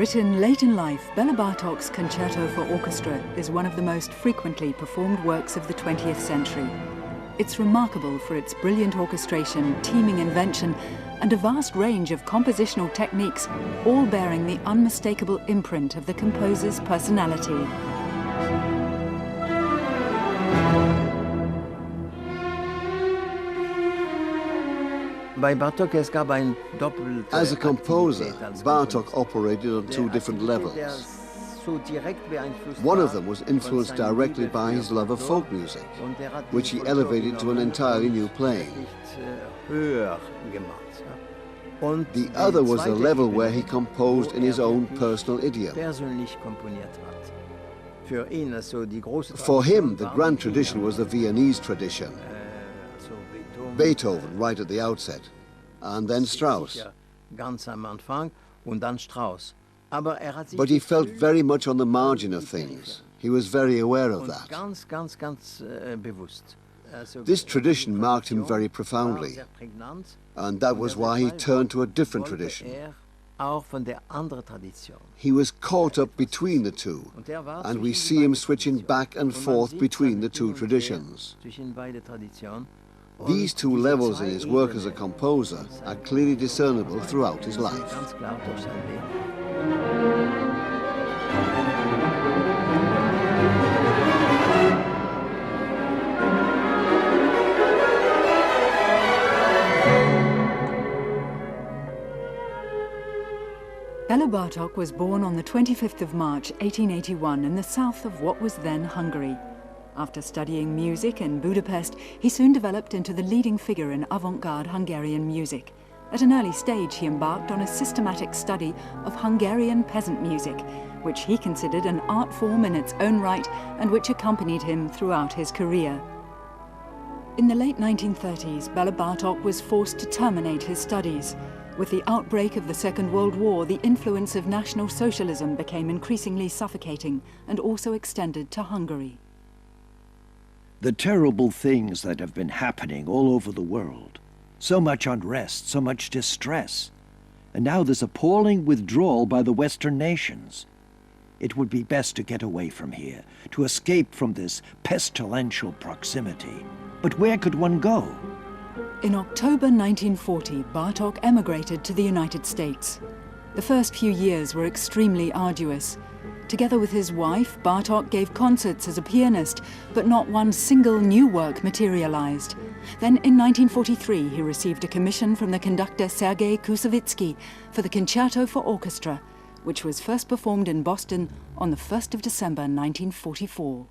Written late in life, Bela Bartok's Concerto for Orchestra is one of the most frequently performed works of the 20th century. It's remarkable for its brilliant orchestration, teaming invention, and a vast range of compositional techniques, all bearing the unmistakable imprint of the composer's personality. As a composer, Bartok operated on two different levels. One of them was influenced directly by his love of folk music, which he elevated to an entirely new plane. The other was the level where he composed in his own personal idiom. For him, the grand tradition was the Viennese tradition. Beethoven right at the outset, and then Strauss. But he felt very much on the margin of things. He was very aware of that. This tradition marked him very profoundly, and that was why he turned to a different tradition. He was caught up between the two, and we see him switching back and forth between the two traditions. These two levels in his work as a composer are clearly discernible throughout his life. Bela Bartok was born on the 25th of March 1881 in the south of what was then Hungary. After studying music in Budapest, he soon developed into the leading figure in avant-garde Hungarian music. At an early stage, he embarked on a systematic study of Hungarian peasant music, which he considered an art form in its own right and which accompanied him throughout his career. In the late 1930s, Bela Bartok was forced to terminate his studies. With the outbreak of the Second World War, the influence of National Socialism became increasingly suffocating and also extended to Hungary. The terrible things that have been happening all over the world. So much unrest, so much distress. And now this appalling withdrawal by the Western nations. It would be best to get away from here, to escape from this pestilential proximity. But where could one go? In October 1940, Bartok emigrated to the United States. The first few years were extremely arduous. Together with his wife, Bartok gave concerts as a pianist, but not one single new work materialized. Then in 1943, he received a commission from the conductor Sergei Koussevitzky for the Concerto for Orchestra, which was first performed in Boston on the 1st of December 1944.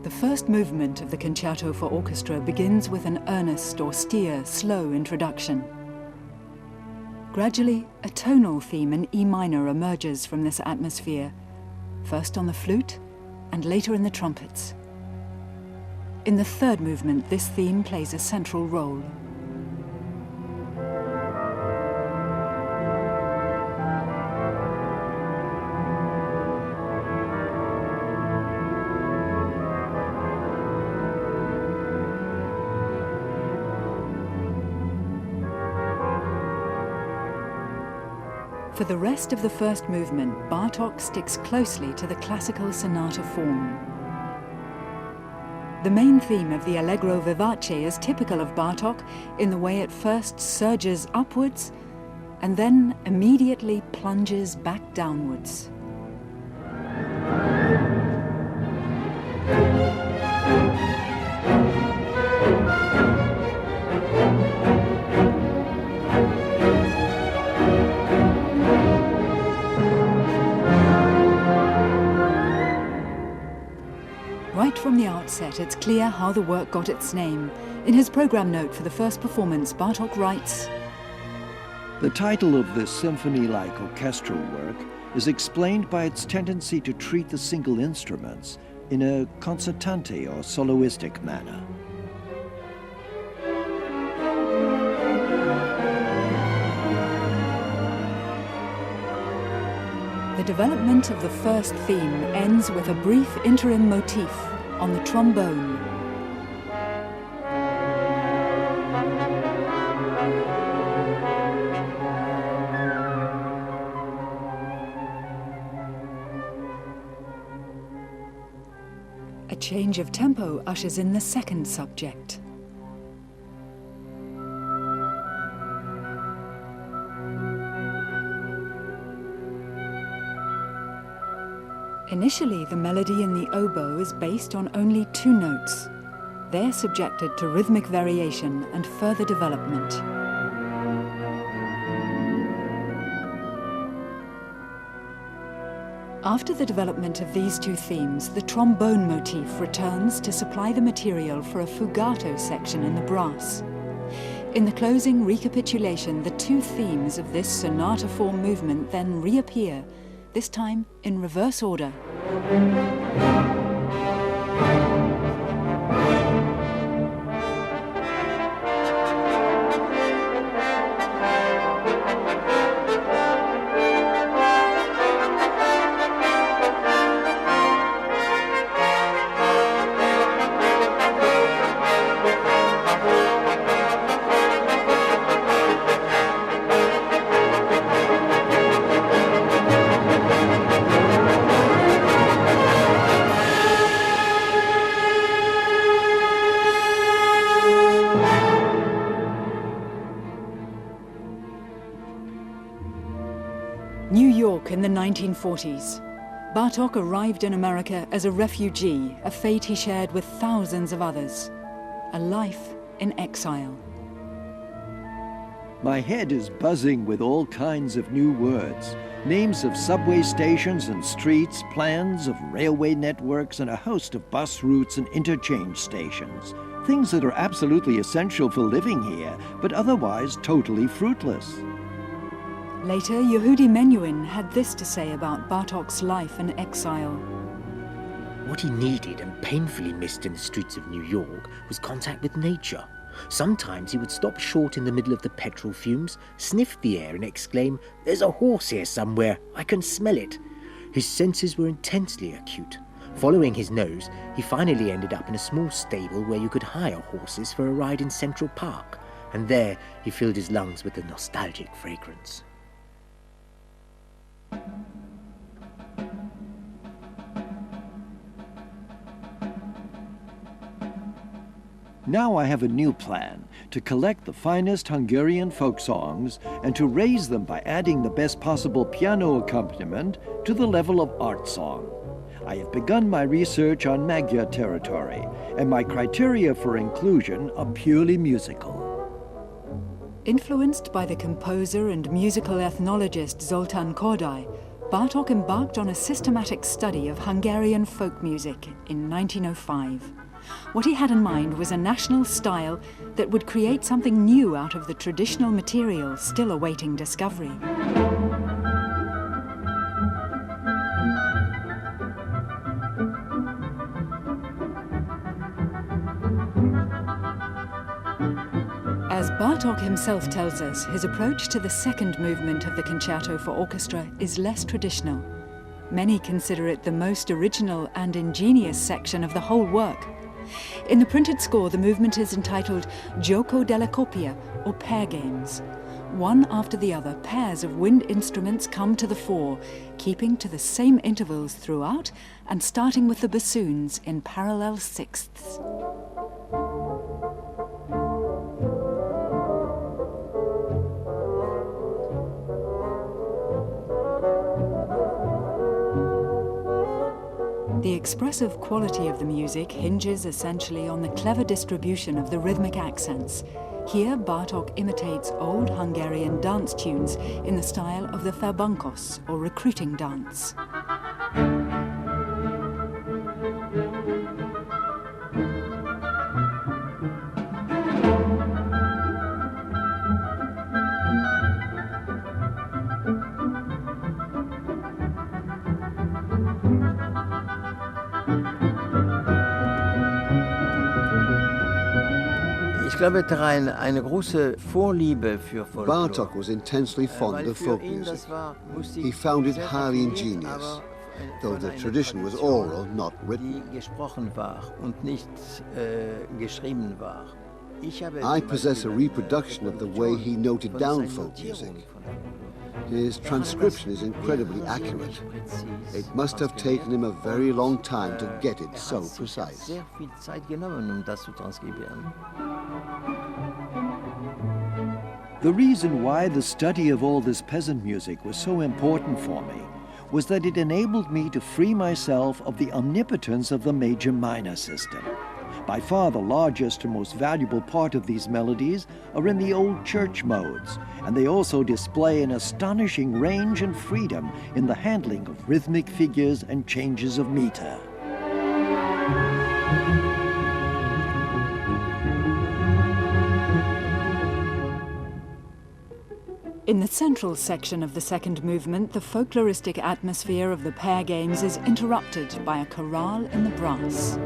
The first movement of the Concerto for Orchestra begins with an earnest, austere, slow introduction. Gradually, a tonal theme in E minor emerges from this atmosphere, first on the flute and later in the trumpets. In the third movement, this theme plays a central role. For the rest of the first movement, Bartok sticks closely to the classical sonata form. The main theme of the Allegro vivace is typical of Bartok in the way it first surges upwards and then immediately plunges back downwards. Right from the outset, it's clear how the work got its name. In his program note for the first performance, Bartok writes, The title of this symphony-like orchestral work is explained by its tendency to treat the single instruments in a concertante or soloistic manner. The development of the first theme ends with a brief interim motif on the trombone. A change of tempo ushers in the second subject. Initially, the melody in the oboe is based on only 2 notes. They're subjected to rhythmic variation and further development. After the development of these 2 themes, the trombone motif returns to supply the material for a fugato section in the brass. In the closing recapitulation, the 2 themes of this sonata form movement then reappear, this time in reverse order. New York in the 1940s. Bartok arrived in America as a refugee, a fate he shared with thousands of others. A life in exile. My head is buzzing with all kinds of new words. Names of subway stations and streets, plans of railway networks, and a host of bus routes and interchange stations. Things that are absolutely essential for living here, but otherwise totally fruitless. Later, Yehudi Menuhin had this to say about Bartok's life in exile. What he needed and painfully missed in the streets of New York was contact with nature. Sometimes he would stop short in the middle of the petrol fumes, sniff the air and exclaim, "There's a horse here somewhere, I can smell it." His senses were intensely acute. Following his nose, he finally ended up in a small stable where you could hire horses for a ride in Central Park, and there he filled his lungs with the nostalgic fragrance. Now I have a new plan, to collect the finest Hungarian folk songs and to raise them by adding the best possible piano accompaniment to the level of art song. I have begun my research on Magyar territory, and my criteria for inclusion are purely musical. Influenced by the composer and musical ethnologist Zoltán Kodály, Bartok embarked on a systematic study of Hungarian folk music in 1905. What he had in mind was a national style that would create something new out of the traditional material still awaiting discovery. As Bartok himself tells us, his approach to the second movement of the concerto for orchestra is less traditional. Many consider it the most original and ingenious section of the whole work. In the printed score, the movement is entitled Gioco della Coppia, or pair games. One after the other, pairs of wind instruments come to the fore, keeping to the same intervals throughout and starting with the bassoons in parallel sixths. The expressive quality of the music hinges essentially on the clever distribution of the rhythmic accents. Here, Bartok imitates old Hungarian dance tunes in the style of the Ferbankos, or recruiting dance. Bartok was intensely fond of folk music. He found it highly ingenious, though the tradition was oral, not written. I possess a reproduction of the way he noted down folk music. His transcription is incredibly accurate. It must have taken him a very long time to get it so precise. The reason why the study of all this peasant music was so important for me was that it enabled me to free myself of the omnipotence of the major-minor system. By far the largest and most valuable part of these melodies are in the old church modes, and they also display an astonishing range and freedom in the handling of rhythmic figures and changes of meter. In the central section of the second movement, the folkloristic atmosphere of the pair games is interrupted by a chorale in the brass.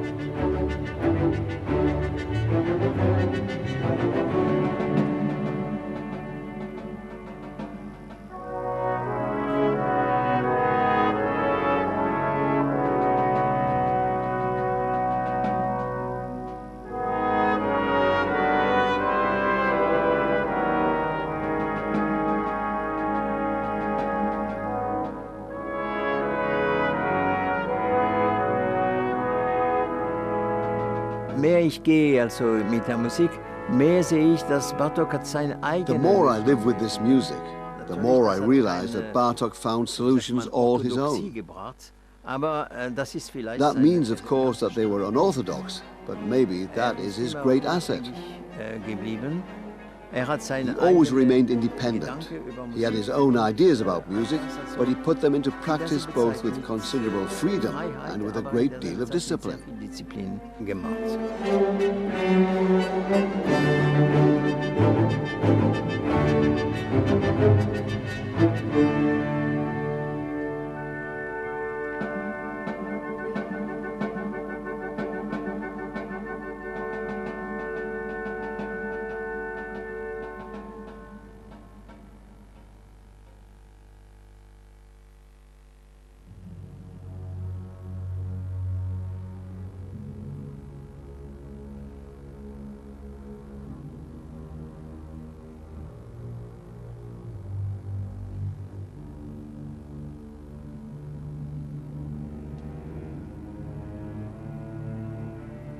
The more I live with this music, the more I realize that Bartok found solutions all his own. That means, of course, that they were unorthodox, but maybe that is his great asset. He always remained independent. He had his own ideas about music, but he put them into practice both with considerable freedom and with a great deal of discipline.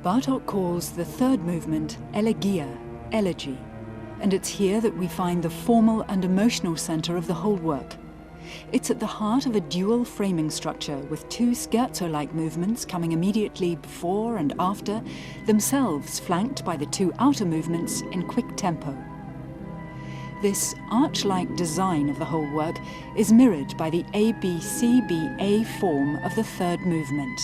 Bartok calls the third movement elegia, elegy, and it's here that we find the formal and emotional center of the whole work. It's at the heart of a dual framing structure with two scherzo-like movements coming immediately before and after, themselves flanked by the two outer movements in quick tempo. This arch-like design of the whole work is mirrored by the A-B-C-B-A form of the third movement.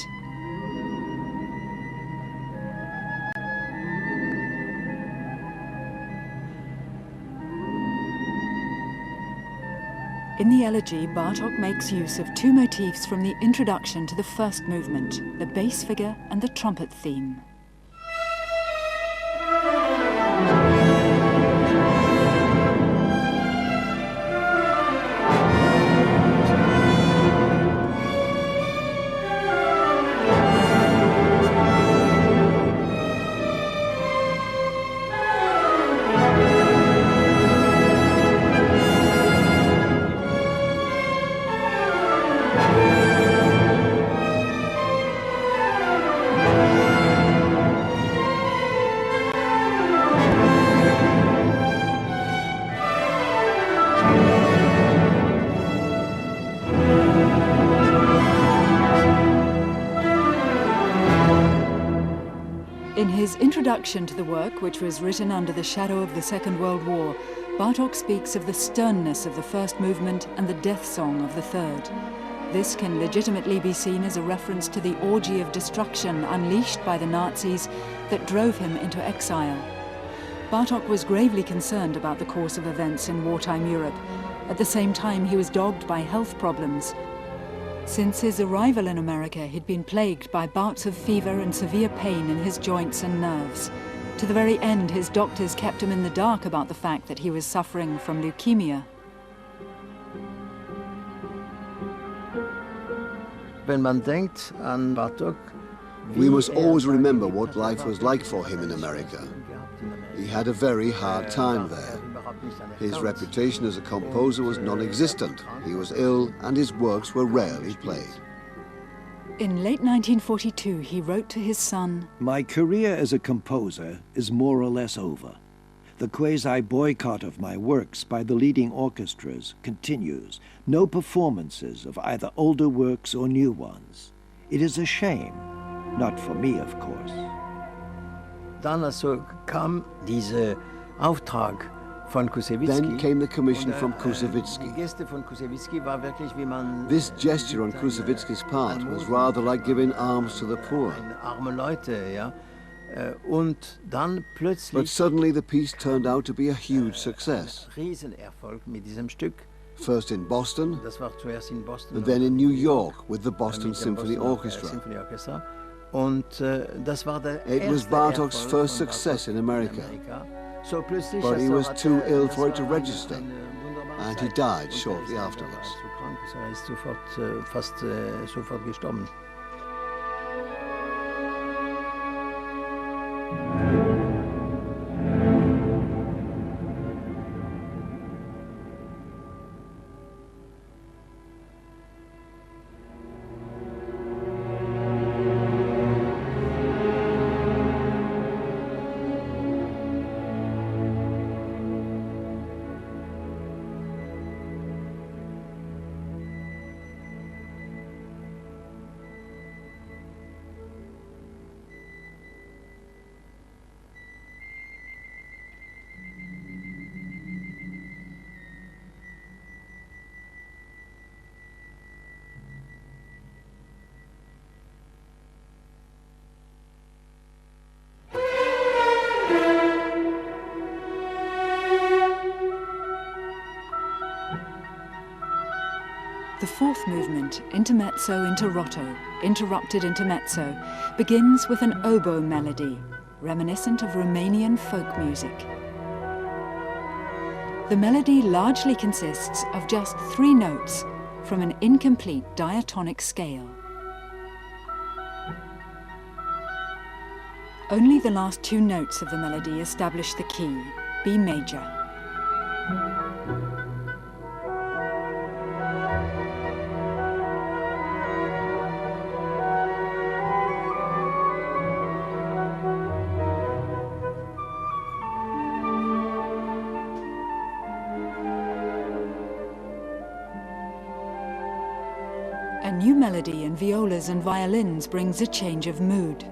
In the elegy, Bartok makes use of two motifs from the introduction to the first movement, the bass figure and the trumpet theme. In his introduction to the work, which was written under the shadow of the Second World War, Bartok speaks of the sternness of the first movement and the death song of the third. This can legitimately be seen as a reference to the orgy of destruction unleashed by the Nazis that drove him into exile. Bartok was gravely concerned about the course of events in wartime Europe. At the same time, he was dogged by health problems. Since his arrival in America, he'd been plagued by bouts of fever and severe pain in his joints and nerves. To the very end, his doctors kept him in the dark about the fact that he was suffering from leukemia. Wenn man denkt an Bartok, we must always remember what life was like for him in America. He had a very hard time there. His reputation as a composer was non-existent. He was ill and his works were rarely played. In late 1942, he wrote to his son, "My career as a composer is more or less over. The quasi-boycott of my works by the leading orchestras continues. No performances of either older works or new ones. It is a shame. Not for me, of course." Dann also kam dieser Auftrag von Kusewitsky. Then came the commission from Kusewitsky. Die Geste von Kusewitsky war wirklich, wie man This gesture on Kusewitsky's part was rather like giving alms to the poor. arme Leute, ja. Und dann plötzlich But suddenly the piece turned out to be a huge success. Riesenerfolg mit diesem Stück. First in Boston, Das war zuerst in Boston. and then in New York with the Boston mit dem Symphony Boston Orchestra. Symphony Orchestra. Und das war der It was erste Bartok's Erfolg first von success in America. So plötzlich But he was hat too ill das for it to war register, eine wunderbare and he Zeit. died Und shortly er ist afterwards. zu krank, also er ist sofort, fast sofort gestorben. The fourth movement, intermezzo interrotto, interrupted intermezzo, begins with an oboe melody, reminiscent of Romanian folk music. The melody largely consists of just 3 notes from an incomplete diatonic scale. Only the last 2 notes of the melody establish the key, B major. A new melody in violas and violins brings a change of mood.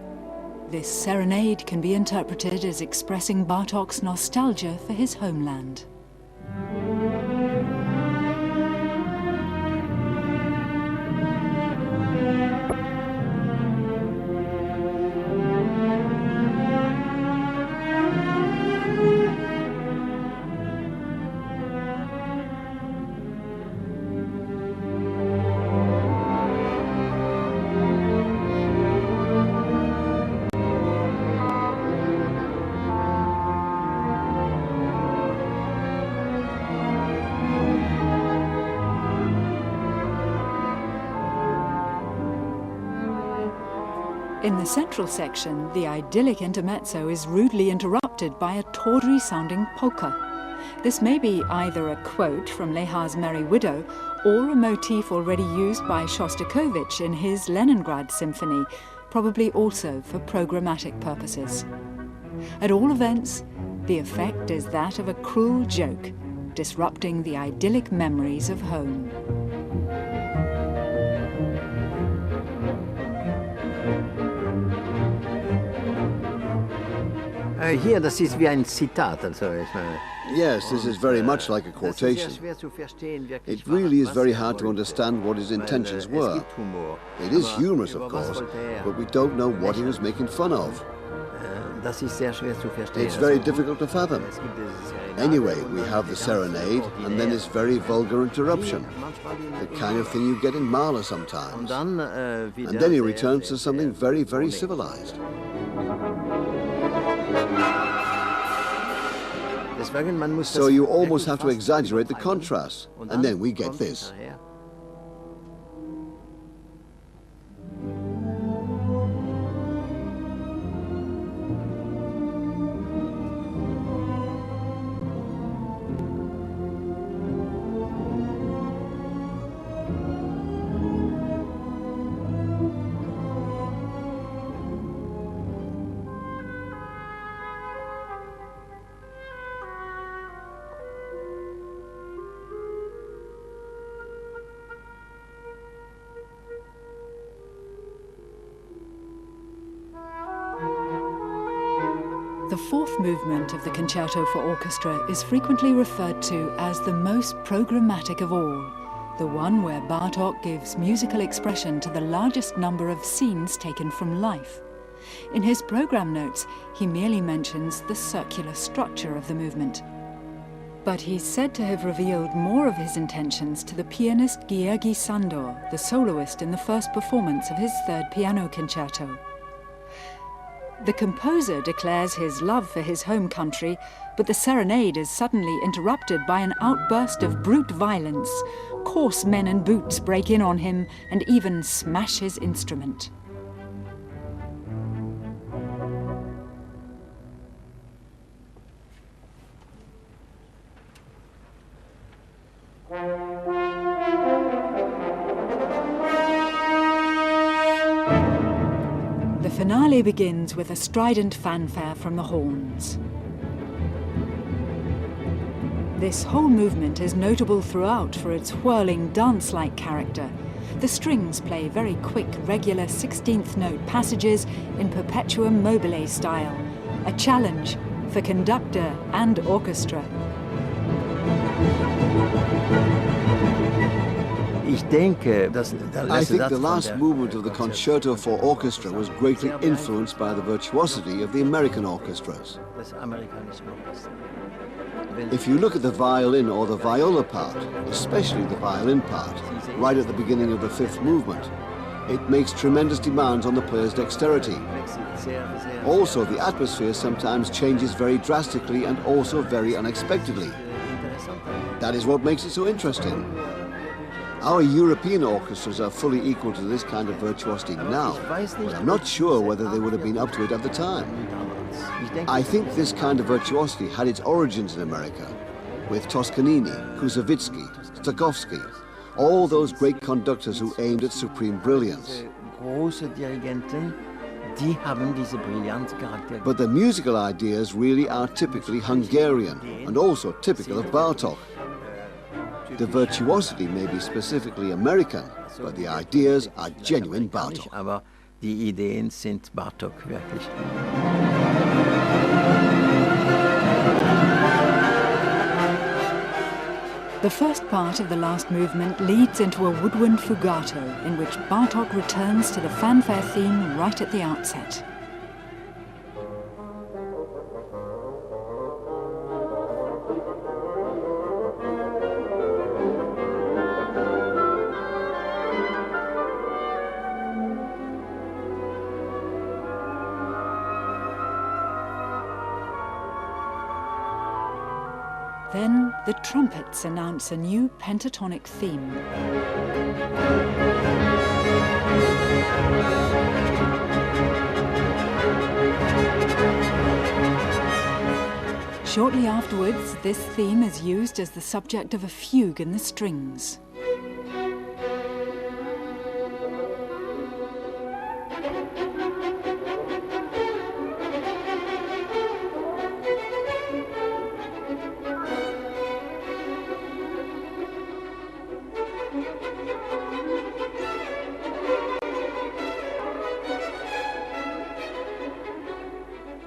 This serenade can be interpreted as expressing Bartok's nostalgia for his homeland. In the central section, the idyllic intermezzo is rudely interrupted by a tawdry-sounding polka. This may be either a quote from Lehar's Merry Widow or a motif already used by Shostakovich in his Leningrad Symphony, probably also for programmatic purposes. At all events, the effect is that of a cruel joke, disrupting the idyllic memories of home. Hier, das ist wie ein Zitat, also ich meine. Yes, this is very much like a quotation. It really is very hard to understand what his intentions were. It is humorous, of course, but we don't know what he was making fun of. It's very difficult to fathom. Anyway, we have the serenade, and then this very vulgar interruption, the kind of thing you get in Mahler sometimes. And then he returns to something very, very civilized. So you almost have to exaggerate the contrast, and then we get this. The fourth movement of the Concerto for Orchestra is frequently referred to as the most programmatic of all, the one where Bartok gives musical expression to the largest number of scenes taken from life. In his program notes, he merely mentions the circular structure of the movement. But he's said to have revealed more of his intentions to the pianist György Sándor, the soloist in the first performance of his third piano concerto. The composer declares his love for his home country, but the serenade is suddenly interrupted by an outburst of brute violence. Coarse men in boots break in on him and even smash his instrument. The finale begins with a strident fanfare from the horns. This whole movement is notable throughout for its whirling, dance-like character. The strings play very quick, regular 16th note passages in perpetuum mobile style, a challenge for conductor and orchestra. I think the last movement of the Concerto for Orchestra was greatly influenced by the virtuosity of the American orchestras. If you look at the violin or the viola part, especially the violin part, right at the beginning of the fifth movement, it makes tremendous demands on the player's dexterity. Also, the atmosphere sometimes changes very drastically and also very unexpectedly. That is what makes it so interesting. Our European orchestras are fully equal to this kind of virtuosity now, but I'm not sure whether they would have been up to it at the time. I think this kind of virtuosity had its origins in America, with Toscanini, Kusevitsky, Stokowski, all those great conductors who aimed at supreme brilliance. But the musical ideas really are typically Hungarian and also typical of Bartok. The virtuosity may be specifically American, but the ideas are genuine Bartok. Aber die Ideen sind Bartok wirklich. The first part of the last movement leads into a woodwind fugato in which Bartok returns to the fanfare theme right at the outset. Then the trumpets announce a new pentatonic theme. Shortly afterwards, this theme is used as the subject of a fugue in the strings.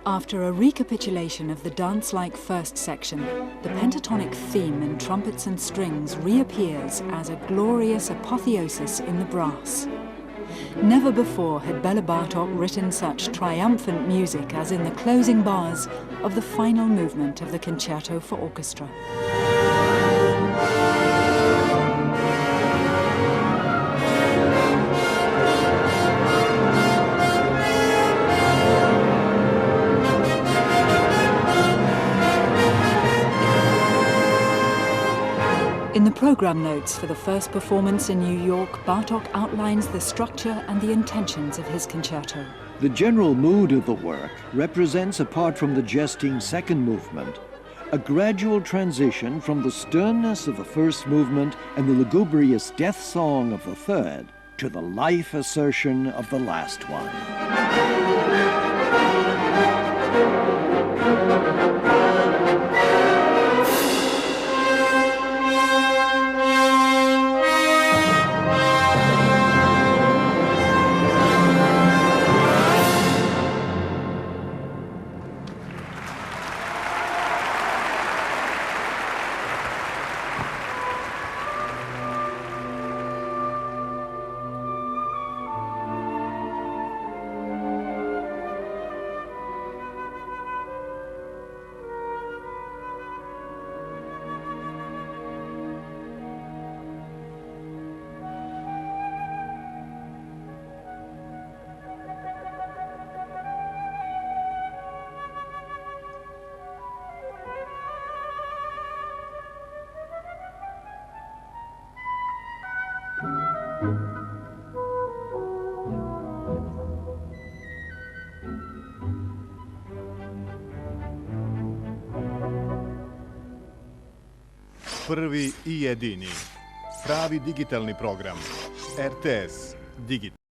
After a recapitulation of the dance-like first section, the pentatonic theme in trumpets and strings reappears as a glorious apotheosis in the brass. Never before had Bela Bartok written such triumphant music as in the closing bars of the final movement of the Concerto for Orchestra. program notes for the first performance in New York, Bartok outlines the structure and the intentions of his concerto. The general mood of the work represents, apart from the jesting second movement, a gradual transition from the sternness of the first movement and the lugubrious death song of the third to the life assertion of the last one. Prvi i jedini, pravi digitalni program, RTS Digital.